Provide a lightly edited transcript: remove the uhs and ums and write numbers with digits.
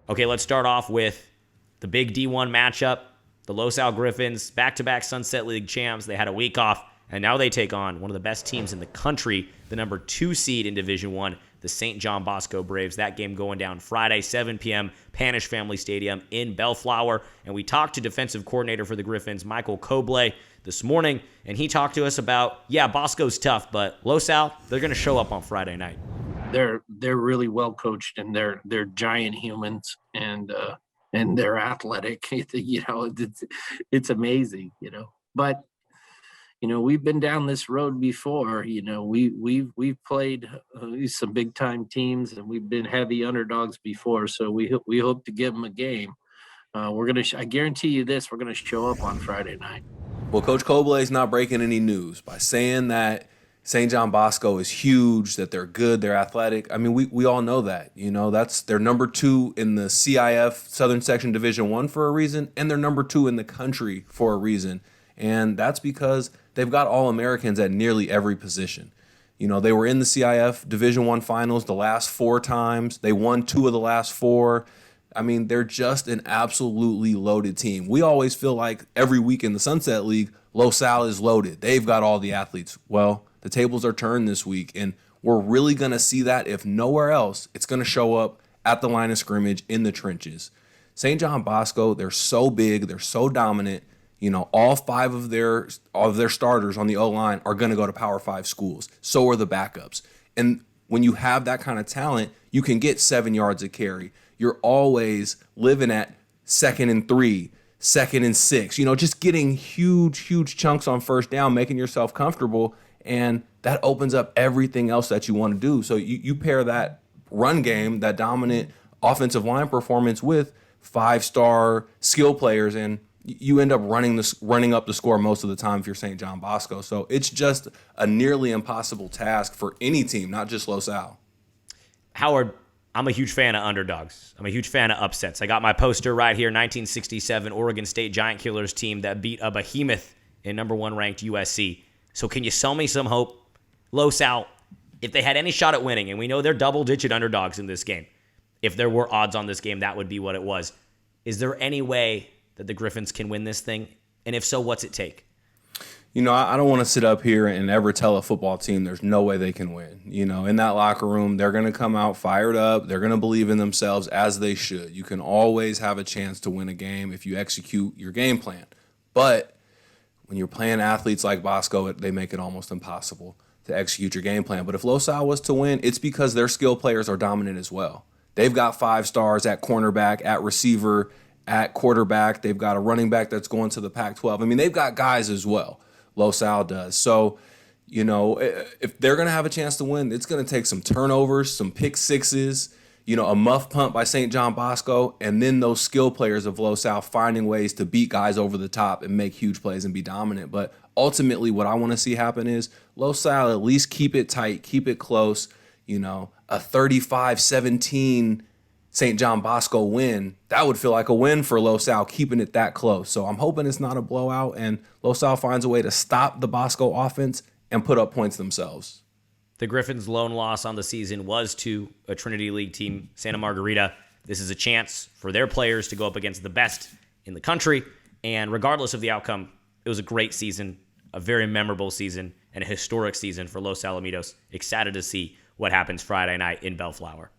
Okay, let's start off with the big D1 matchup. The Los Al Griffins, back-to-back Sunset League champs. They had a week off, and now they take on one of the best teams in the country, the number 2 seed in Division 1, the St. John Bosco Braves. That game going down Friday, 7 p.m., Panish Family Stadium in Bellflower. And we talked to defensive coordinator for the Griffins, Michael Cobley, this morning, and he talked to us about, Bosco's tough, but Los Al, they're going to show up on Friday night. They're really well coached, and they're giant humans, and they're athletic. It's amazing, But we've been down this road before. We've played some big time teams, and we've been heavy underdogs before. So we hope to give them a game. I guarantee you this: we're gonna show up on Friday night. Well, Coach Cobley is not breaking any news by saying that St. John Bosco is huge, that they're good, they're athletic. I mean, we all know that. They're number 2 in the CIF Southern Section Division 1 for a reason, and they're number 2 in the country for a reason. And that's because they've got All-Americans at nearly every position. They were in the CIF Division 1 finals the last 4 times. They won 2 of the last 4. I mean, they're just an absolutely loaded team. We always feel like every week in the Sunset League, Los Al is loaded. They've got all the athletes. Well, the tables are turned this week, and we're really going to see that. If nowhere else, it's going to show up at the line of scrimmage in the trenches. St. John Bosco, they're so big, they're so dominant. All 5 of their starters on the O-line are going to go to Power 5 schools. So are the backups. And when you have that kind of talent, you can get 7 yards a carry. You're always living at 2nd and 3, 2nd and 6, just getting huge chunks on first down, making yourself comfortable. And that opens up everything else that you want to do. So you pair that run game, that dominant offensive line performance with 5-star skill players, and you end up running up the score most of the time if you're St. John Bosco. So it's just a nearly impossible task for any team, not just Los Al. Howard, I'm a huge fan of underdogs. I'm a huge fan of upsets. I got my poster right here, 1967 Oregon State Giant Killers team that beat a behemoth in number 1 ranked USC. So can you sell me some hope? Los Al, if they had any shot at winning, and we know they're double-digit underdogs in this game, if there were odds on this game, that would be what it was. Is there any way that the Griffins can win this thing? And if so, what's it take? I don't want to sit up here and ever tell a football team there's no way they can win. In that locker room, they're going to come out fired up. They're going to believe in themselves, as they should. You can always have a chance to win a game if you execute your game plan. But when you're playing athletes like Bosco, they make it almost impossible to execute your game plan. But if Los Al was to win, it's because their skill players are dominant as well. They've got 5 stars at cornerback, at receiver, at quarterback. They've got a running back that's going to the Pac-12. I mean, they've got guys as well. Los Al does. So, if they're going to have a chance to win, it's going to take some turnovers, some pick sixes, a muff punt by St. John Bosco, and then those skill players of Los Al finding ways to beat guys over the top and make huge plays and be dominant. But ultimately, what I want to see happen is Los Al at least keep it tight, keep it close, a 35-17 St. John Bosco win, that would feel like a win for Los Al, keeping it that close. So I'm hoping it's not a blowout, and Los Al finds a way to stop the Bosco offense and put up points themselves. The Griffins' lone loss on the season was to a Trinity League team, Santa Margarita. This is a chance for their players to go up against the best in the country, and regardless of the outcome, it was a great season, a very memorable season, and a historic season for Los Alamitos. Excited to see what happens Friday night in Bellflower.